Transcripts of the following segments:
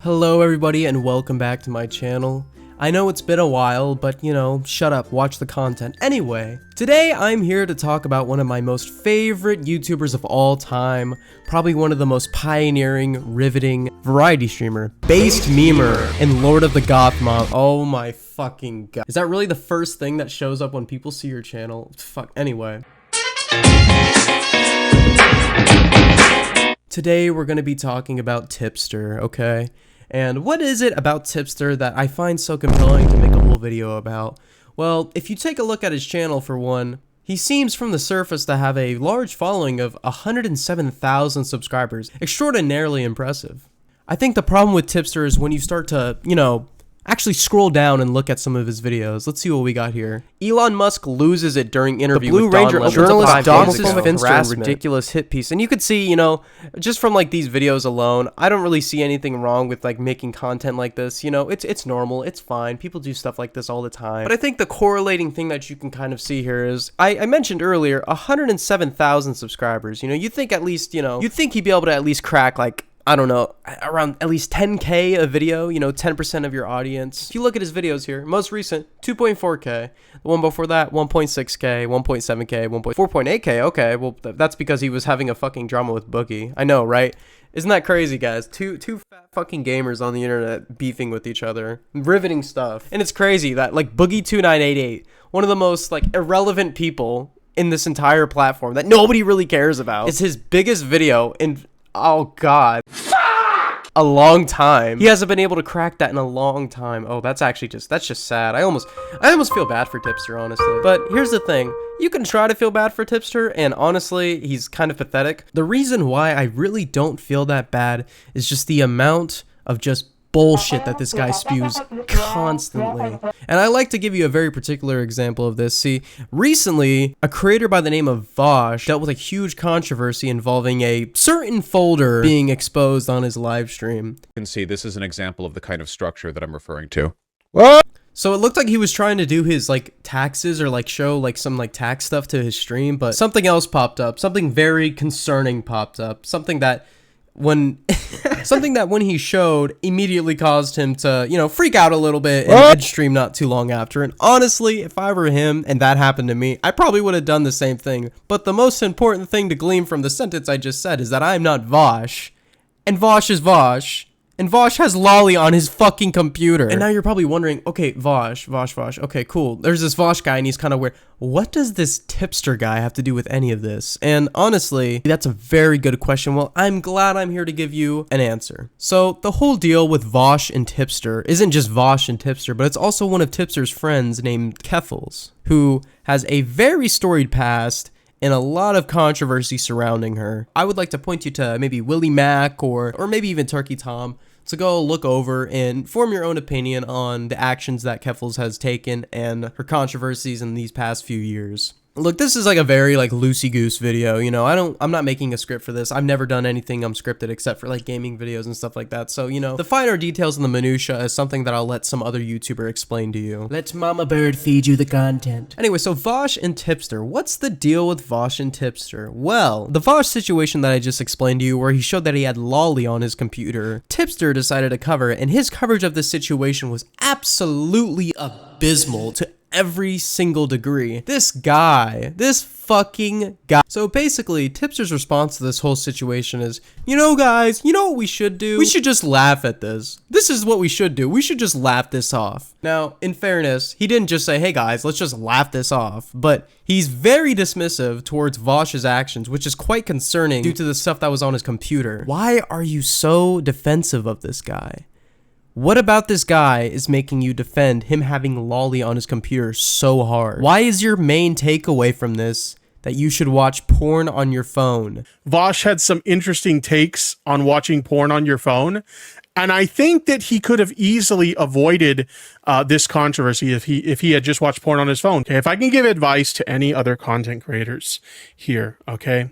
Hello everybody and welcome back to my channel. I know it's been a while, but you know, shut up, watch the content. Anyway, today I'm here to talk about one of my most favorite YouTubers of all time, probably one of the most pioneering, riveting variety streamer, based memer, and Lord of the Goth Mob. Oh my fucking god. Is that really the first thing that shows up when people see your channel? Fuck, anyway. Today we're gonna be talking about Tipster, okay? And what is it about Tipster that I find so compelling to make a whole video about? Well, if you take a look at his channel for one, he seems from the surface to have a large following of 107,000 subscribers. Extraordinarily impressive. I think the problem with Tipster is when you start to, actually scroll down and look at some of his videos. Let's see what we got here. Elon Musk loses it during interview with Don Lemon. Journalist Donald Finster, ridiculous hit piece. And you could see, just from like these videos alone, I don't really see anything wrong with like making content like this. It's normal, it's fine. People do stuff like this all the time. But I think the correlating thing that you can kind of see here is, I mentioned earlier, 107,000 subscribers. You think at least, you'd think he'd be able to at least crack like, I don't know, around at least 10K a video, 10% of your audience. If you look at his videos here, most recent, 2.4K. The one before that, 1.6K, 1.7K, 4.8K. Okay, well, that's because he was having a fucking drama with Boogie. I know, right? Isn't that crazy, guys? Two fat fucking gamers on the internet beefing with each other. Riveting stuff. And it's crazy that, like, Boogie2988, one of the most, like, irrelevant people in this entire platform that nobody really cares about, is his biggest video in... oh god, fuck! A long time. He hasn't been able to crack that in a long time. Oh, that's just sad. I almost feel bad for Tipster, honestly. But here's the thing. You can try to feel bad for Tipster, and honestly, he's kind of pathetic. The reason why I really don't feel that bad is just the amount of just bullshit that this guy spews constantly. And I like to give you a very particular example of this. See, recently, a creator by the name of Vosh dealt with a huge controversy involving a certain folder being exposed on his live stream. You can see this is an example of the kind of structure that I'm referring to. What? So it looked like he was trying to do his like taxes or like show like some like tax stuff to his stream, but something else popped up. Something very concerning popped up. Something that when he showed immediately caused him to, freak out a little bit and edge stream not too long after. And honestly, if I were him and that happened to me, I probably would have done the same thing. But the most important thing to glean from the sentence I just said is that I'm not Vosh, and Vosh is Vosh. And Vosh has Lolly on his fucking computer. And now you're probably wondering, okay, Vosh. Okay, cool. There's this Vosh guy and he's kind of weird. What does this Tipster guy have to do with any of this? And honestly, that's a very good question. Well, I'm glad I'm here to give you an answer. So the whole deal with Vosh and Tipster isn't just Vosh and Tipster, but it's also one of Tipster's friends named Keffals, who has a very storied past and a lot of controversy surrounding her. I would like to point you to maybe Willie Mac or maybe even Turkey Tom to go look over and form your own opinion on the actions that Keffals has taken and her controversies in these past few years. Look, this is like a very like loosey-goose video, I'm not making a script for this. I've never done anything unscripted except for like gaming videos and stuff like that. So, the finer details and the minutia is something that I'll let some other YouTuber explain to you. Let Mama Bird feed you the content. Anyway, so Vosh and Tipster. What's the deal with Vosh and Tipster? Well, the Vosh situation that I just explained to you where he showed that he had Lolly on his computer, Tipster decided to cover it, and his coverage of this situation was absolutely abysmal to every single degree. This fucking guy. So basically, Tipster's response to this whole situation is, guys, what we should do? We should just laugh at this. This is what we should do. We should just laugh this off. Now, in fairness, he didn't just say, hey guys, let's just laugh this off, but he's very dismissive towards Vosh's actions, which is quite concerning due to the stuff that was on his computer. Why are you so defensive of this guy? What about this guy is making you defend him having Lolly on his computer so hard? Why is your main takeaway from this that you should watch porn on your phone? Vosh had some interesting takes on watching porn on your phone, and I think that he could have easily avoided this controversy if he had just watched porn on his phone. Okay, if I can give advice to any other content creators here, okay?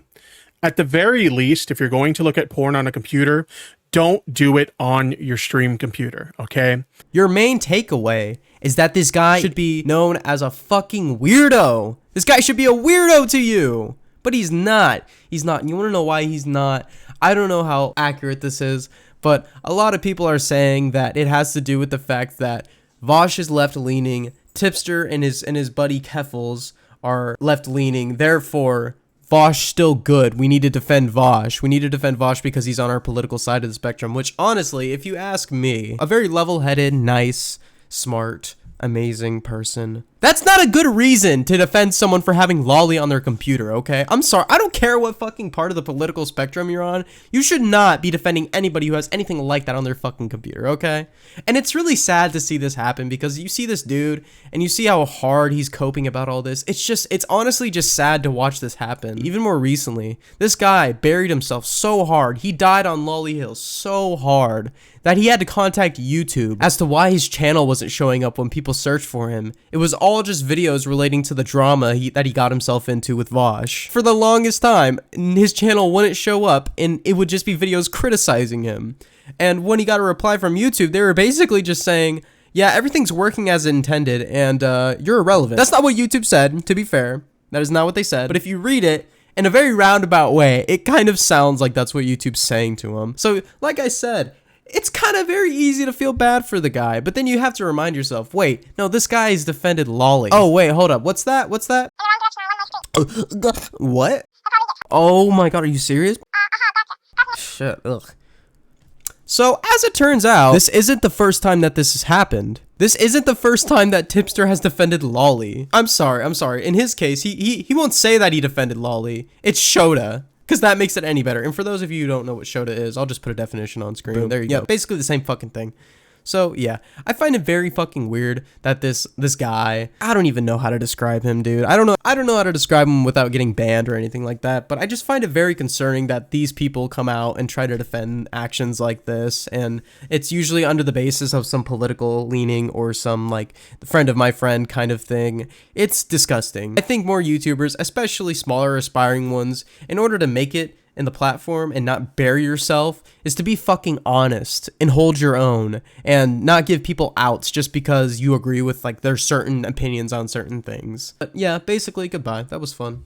At the very least, if you're going to look at porn on a computer, don't do it on your stream computer, okay? Your main takeaway is that this guy should be known as a fucking weirdo. This guy should be a weirdo to you. But he's not. He's not. And you want to know why he's not? I don't know how accurate this is, But a lot of people are saying that it has to do with the fact that Vosh is left-leaning, Tipster and his buddy Keffels are left-leaning, therefore Vosh still good. We need to defend Vosh. We need to defend Vosh because he's on our political side of the spectrum, which honestly, if you ask me, a very level-headed, nice, smart, amazing person, that's not a good reason to defend someone for having lolly on their computer, okay? I'm sorry. I don't care what fucking part of the political spectrum you're on. You should not be defending anybody who has anything like that on their fucking computer, okay? And it's really sad to see this happen because you see this dude and you see how hard he's coping about all this. It's honestly just sad to watch this happen. Even more recently, this guy buried himself so hard. He died on Lolly Hill so hard that he had to contact YouTube as to why his channel wasn't showing up when people searched for him. It was all just videos relating to the drama that he got himself into with Vosh. For the longest time, his channel wouldn't show up and it would just be videos criticizing him. And when he got a reply from YouTube, they were basically just saying, yeah, everything's working as intended and you're irrelevant. That's not what YouTube said, to be fair. That is not what they said. But if you read it in a very roundabout way, it kind of sounds like that's what YouTube's saying to him. So, like I said, it's kind of very easy to feel bad for the guy, but then you have to remind yourself, wait, no, this guy has defended lolly. Oh, wait, hold up. What's that? What's that? What? Oh my god, are you serious? Shit, ugh. So, as it turns out, this isn't the first time that this has happened. This isn't the first time that Tipster has defended lolly. I'm sorry. In his case, he won't say that he defended lolly. It's Shota. Because that makes it any better. And for those of you who don't know what Shota is, I'll just put a definition on screen. Boom. There you go. Basically the same fucking thing. So, yeah. I find it very fucking weird that this guy, I don't even know how to describe him, dude. I don't know how to describe him without getting banned or anything like that. But I just find it very concerning that these people come out and try to defend actions like this. And it's usually under the basis of some political leaning or some, like, friend of my friend kind of thing. It's disgusting. I think more YouTubers, especially smaller aspiring ones, in order to make it in the platform and not bury yourself, is to be fucking honest and hold your own and not give people outs just because you agree with like their certain opinions on certain things. But yeah, basically, goodbye. That was fun.